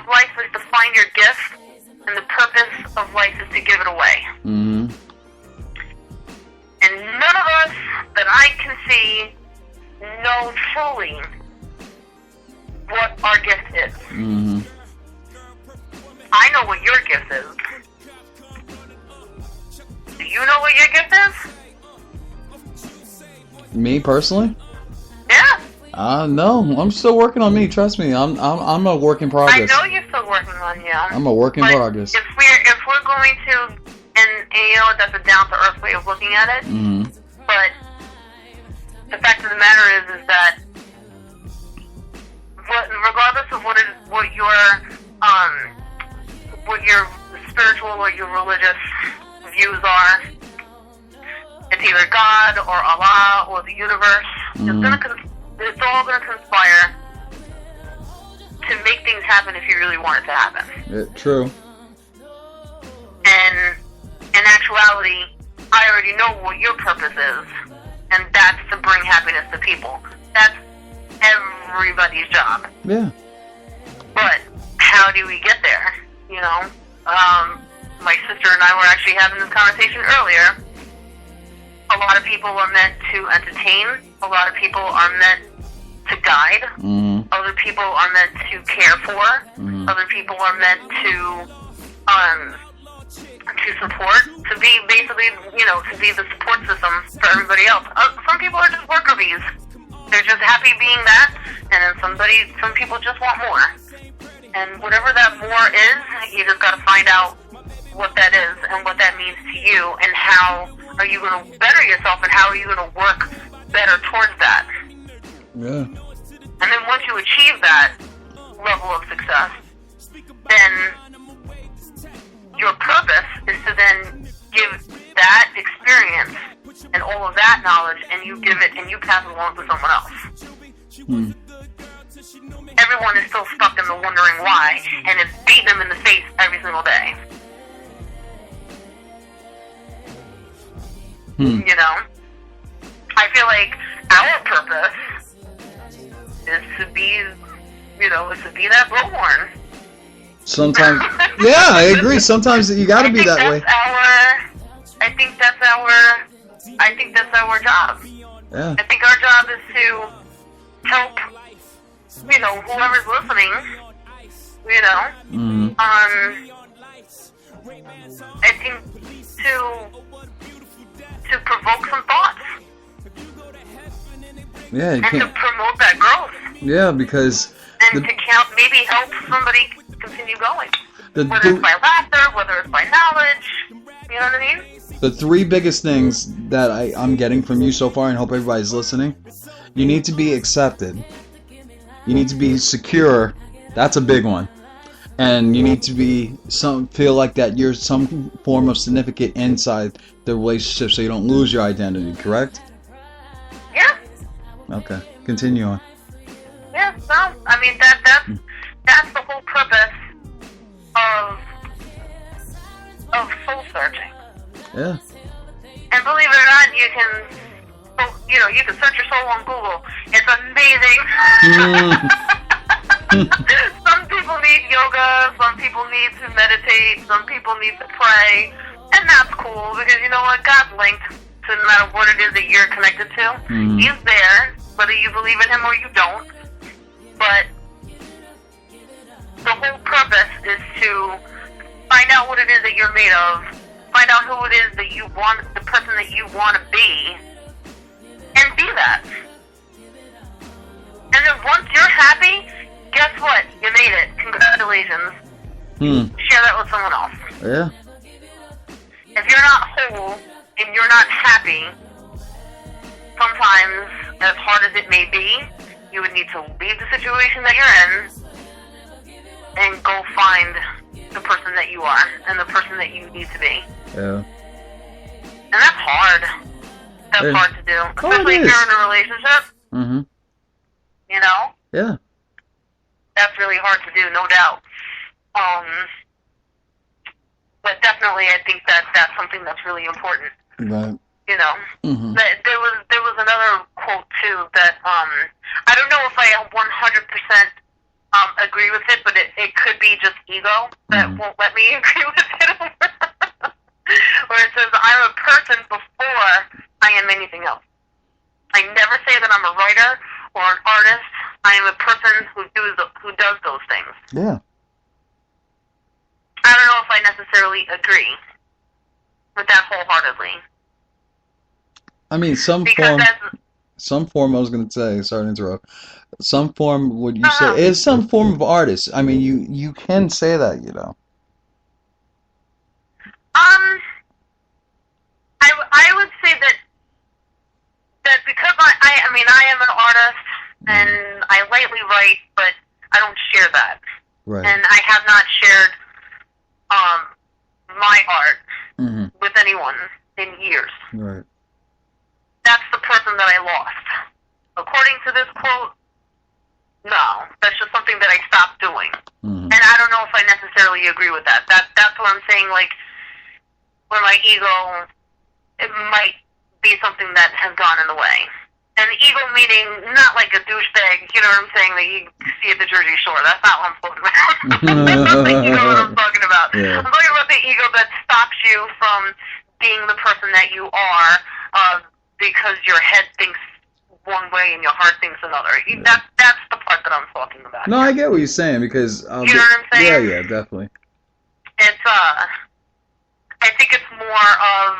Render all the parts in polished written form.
life is to find your gift, and the purpose of life is to give it away. Mm-hmm. And none of us that I can see know fully what our gift is. Mm-hmm. I know what your gift is. Do you know what your gift is? Me personally? Yeah. No, I'm still working on me. Trust me, I'm a work in progress. I know you're still working on you. I'm a work in progress. If we're going to, and you know that's a down to earth way of looking at it. Mm-hmm. But the fact of the matter is that regardless of what your spiritual or your religious views are, it's either God or Allah or the universe. Mm-hmm. It's all going to conspire to make things happen if you really want it to happen. True. And in actuality, I already know what your purpose is, and that's to bring happiness to people. That's everybody's job. Yeah. But how do we get there? You know, my sister and I were actually having this conversation earlier. A lot of people are meant to entertain. A lot of people are meant to guide. Mm-hmm. Other people are meant to care for. Mm-hmm. Other people are meant to support, to be basically, you know, to be the support system for everybody else. Some people are just worker bees. They're just happy being that, and then some people just want more. And whatever that more is, you just got to find out what that is and what that means to you, and how are you going to better yourself, and how are you going to work better towards that. Yeah. And then once you achieve that level of success, then your purpose is to then give that experience and all of that knowledge, and you give it and you pass it along to someone else. Hmm. Everyone is still stuck in the wondering why, and it's beating them in the face every single day. You know? I feel like our purpose is to be, you know, is to be that blowhorn. Sometimes, yeah, I agree. Sometimes you got to be that way. I think that's our job. Yeah. I think our job is to help, you know, whoever's listening, you know, Mm-hmm. I think to provoke some thoughts. Yeah, you and can't. to promote that growth. Yeah, because. And to count, maybe help somebody continue going. Whether The it's by laughter, whether it's by knowledge, you know what I mean? The three biggest things that I'm getting from you so far, and hope everybody's listening, you need to be accepted. You need to be secure. That's a big one. And you need to feel like that you're some form of significant inside the relationship, so you don't lose your identity, correct? Yeah. Okay, continue on. Yeah, no, I mean, that's the whole purpose of soul searching. Yeah. And believe it or not, you can search your soul on Google. It's amazing. Some people need yoga, some people need to meditate, some people need to pray, and that's cool, because you know what, God's linked to no matter what it is that you're connected to. Mm. He's there, whether you believe in him or you don't. But the whole purpose is to find out what it is that you're made of, find out who it is that you want, the person that you want to be, and be that. And then once you're happy, guess what? You made it. Congratulations. Share that with someone else. Yeah. If you're not whole and you're not happy, sometimes, as hard as it may be, you would need to leave the situation that you're in and go find the person that you are and the person that you need to be. Yeah. And that's hard. That's hard to do. Especially if you're in a relationship. Mm-hmm. You know? Yeah. That's really hard to do, no doubt. But definitely I think that that's something that's really important. Right. You know? Mm-hmm. There was another quote too that I don't know if I 100% agree with it, but it could be just ego that won't let me agree with it. Where it says, I'm a person before I am anything else. I never say that I'm a writer or an artist. I am a person who does those things. Yeah. I don't know if I necessarily agree with that wholeheartedly. I mean, some form, I was going to say, sorry to interrupt, some form, would you say, is some form of artist. I mean, you can say that, you know. I would say that because I mean, I am an artist, and I lightly write, but I don't share that. Right. And I have not shared my art with anyone in years. Right. That's the person that I lost. According to this quote, no. That's just something that I stopped doing. And I don't know if I necessarily agree with that. That's what I'm saying, like, where my ego, it might be something that has gone in the way. And ego meaning not like a douchebag, you know what I'm saying, that you see at the Jersey Shore. That's not what I'm talking about. You know what I'm talking about. Yeah. I'm talking about the ego that stops you from being the person that you are because your head thinks one way and your heart thinks another. Yeah. That's the part that I'm talking about. No, I get what you're saying, because... you know what I'm saying? Yeah, definitely. It's, I think it's more of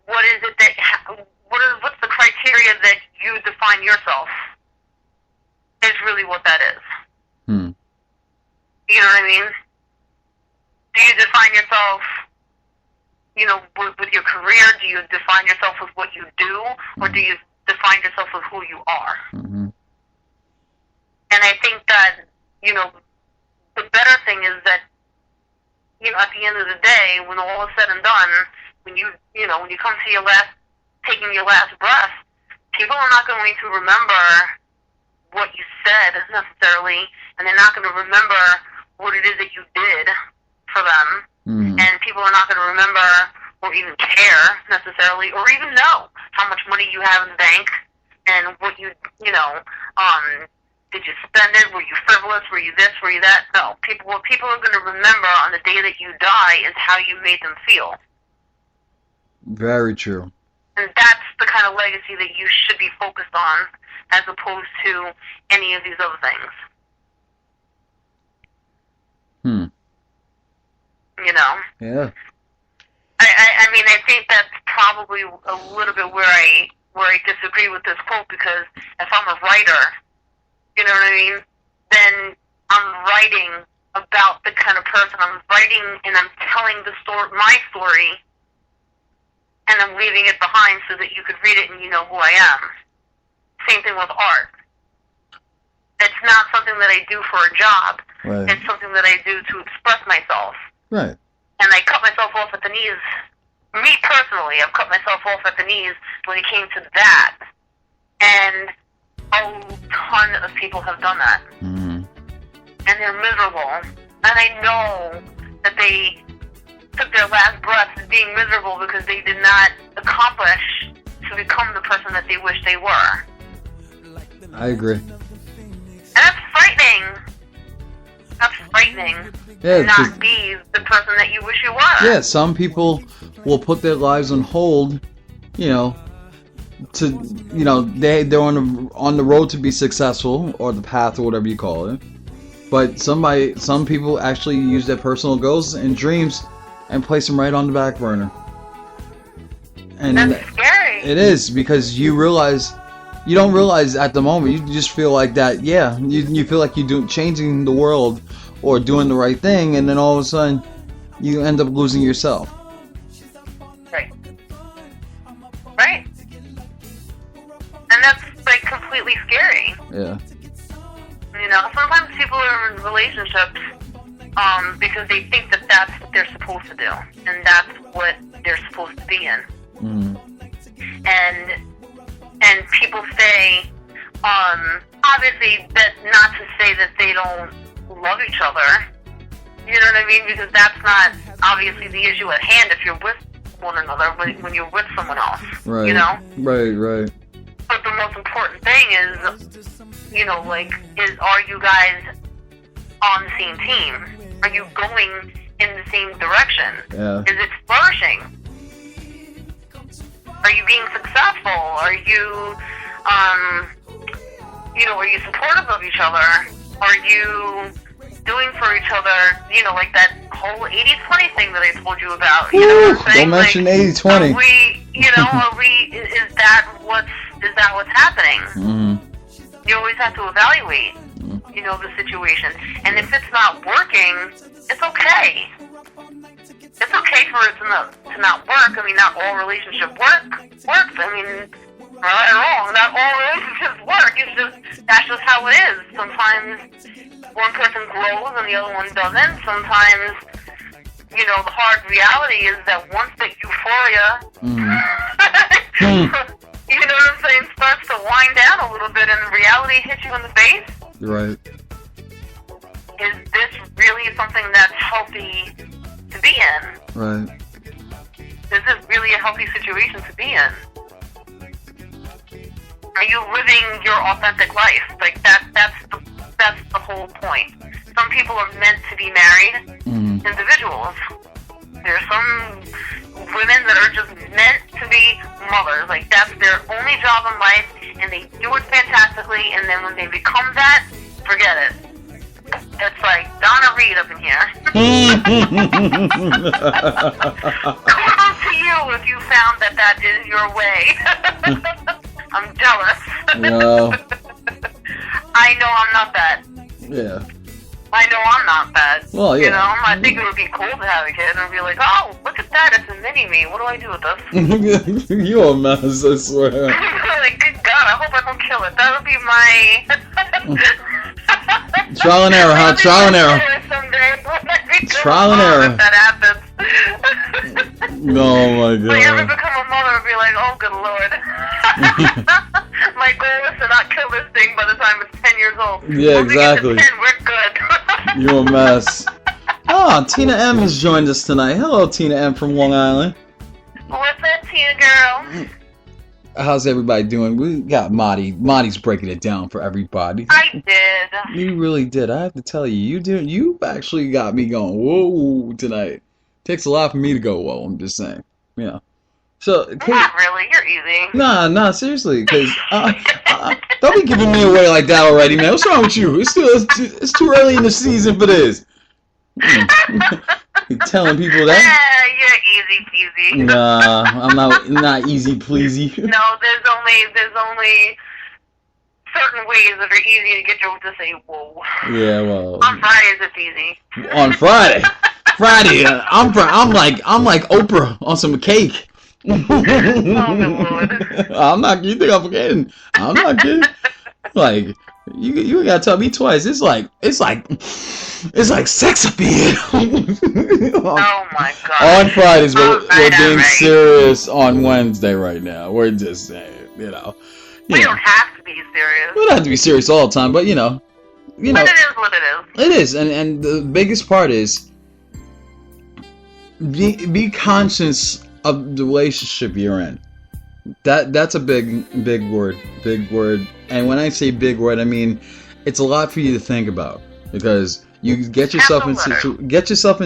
what is it that, what's the criteria that you define yourself is really what that is. You know what I mean? Do you define yourself, you know, with your career? Do you define yourself with what you do? Or do you define yourself with who you are? And I think that, you know, the better thing is that, you know, at the end of the day, when all is said and done, when you come to taking your last breath, people are not going to remember what you said necessarily, and they're not going to remember what it is that you did for them, and people are not going to remember or even care necessarily, or even know how much money you have in the bank, and what you know, did you spend it? Were you frivolous? Were you this? Were you that? No. What people are going to remember on the day that you die is how you made them feel. Very true. And that's the kind of legacy that you should be focused on, as opposed to any of these other things. You know? Yeah. I mean, I think that's probably a little bit where I disagree with this quote, because if I'm a writer, you know what I mean, then I'm writing about the kind of person I'm writing, and I'm telling my story, and I'm leaving it behind so that you could read it and you know who I am. Same thing with art. It's not something that I do for a job. Right. It's something that I do to express myself. Right. And I cut myself off at the knees. Me personally, I've cut myself off at the knees when it came to that. And a ton of people have done that. And they're miserable. And I know that they took their last breath being miserable because they did not accomplish to become the person that they wish they were. I agree. And that's frightening. That's frightening. Yeah, to not be the person that you wish you were. Yeah, some people will put their lives on hold, you know, they're on the road to be successful, or the path, or whatever you call it. But some people actually use their personal goals and dreams and place them right on the back burner. And that's scary. It is, because you don't realize at the moment. You just feel like that. Yeah, you feel like you're changing the world or doing the right thing, and then all of a sudden you end up losing yourself. Right. Right. And that's like completely scary. Yeah. You know, sometimes people are in relationships because they think that that's what they're supposed to do, and that's what they're supposed to be in. And people say, obviously, that not to say that they don't love each other. You know what I mean? Because that's not obviously the issue at hand if you're with one another when you're with someone else. Right. You know? Right. But the most important thing is, you know, like, are you guys on the same team? Are you going in the same direction? Yeah. Is it flourishing? Are you being successful? Are you, you know, are you supportive of each other? Are you doing for each other, you know, like that whole 80-20 thing that I told you about? You know what I'm saying? Don't mention like, 80-20. Are we, you know, is that what's happening? Mm-hmm. You always have to evaluate, you know, the situation. And if it's not working, it's okay. It's okay for it to not work. I mean, not all relationships works. I mean, right or wrong, not all relationships work. It's just, that's just how it is. Sometimes one person grows and the other one doesn't. Sometimes, you know, the hard reality is that once the euphoria, you know what I'm saying, starts to wind down a little bit and reality hits you in the face. Right. Is this really something that's healthy to be in? Right. Is this really a healthy situation to be in? Are you living your authentic life? Like that's the whole point. Some people are meant to be married individuals. There are some women that are just meant to be mothers. Like that's their only job in life, and they do it fantastically. And then when they become that, forget it. It's like Donna Reed up in here. Kudos to you if you found that is your way. I'm jealous. No. I know I'm not that. Yeah. I know I'm not that. Well, yeah. You know, I think it would be cool to have a kid and be like, oh, look at that, it's a mini-me. What do I do with this? You're a mess, I swear. Like, good God, I hope I don't kill it. That would be my... Trial and error, huh? Trial and error. Trial and error. If that happens. Oh my God. So you ever become a mother and be like, oh, good Lord. My goal is to not kill this thing by the time it's 10 years old. Yeah, Once exactly. we get to 10, we're good. You're a mess. Oh, Tina M has joined us tonight. Hello, Tina M from Long Island. What's up, Tina girl? How's everybody doing? We got Marty. Marty's breaking it down for everybody. I did. You really did. I have to tell you, you actually got me going, whoa, tonight. Takes a lot for me to go, whoa, I'm just saying. You know. So, not really, you're easy. Nah, seriously, because don't be giving me away like that already, man. What's wrong with you? It's too early in the season for this. You telling people that? You're easy peasy. Nah, I'm not easy pleasy. No, there's only certain ways that are easy to get you to say whoa. Yeah, well. On Fridays it's easy. On Friday, I'm like Oprah on some cake. Oh good Lord. I'm not. You think I'm forgetting? I'm not kidding. Like you gotta tell me twice. It's like sex appeal. Oh my God. On Fridays, we're being serious. On Wednesday, right now, we're just saying, you know. We don't have to be serious. We don't have to be serious all the time, but you know. But it is what it is. It is, and the biggest part is be conscious of the relationship you're in. That's a big word. And when I say big word, I mean it's a lot for you to think about, because you get yourself in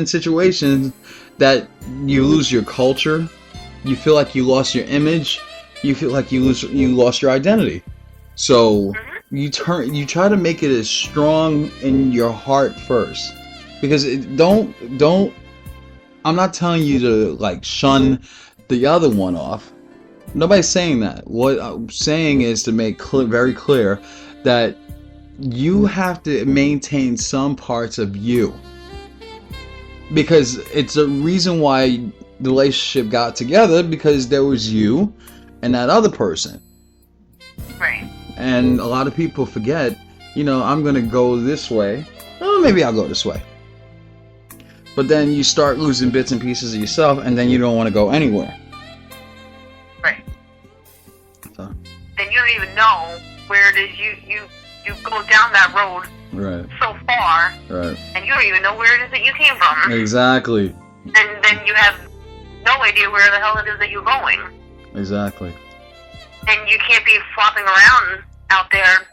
situations that you lose your culture, you feel like you lost your image, you feel like you lost your identity. So you try to make it as strong in your heart first, because I'm not telling you to like shun the other one off. Nobody's saying that. What I'm saying is to make very clear that you have to maintain some parts of you, because it's a reason why the relationship got together, because there was you and that other person. Right. And a lot of people forget, I'm going to go this way. Oh, maybe I'll go this way. But then you start losing bits and pieces of yourself, and then you don't want to go anywhere. Right. So. Then you don't even know where it is you go down that road so far, and you don't even know where it is that you came from. Exactly. And then you have no idea where the hell it is that you're going. Exactly. and you can't be flopping around out there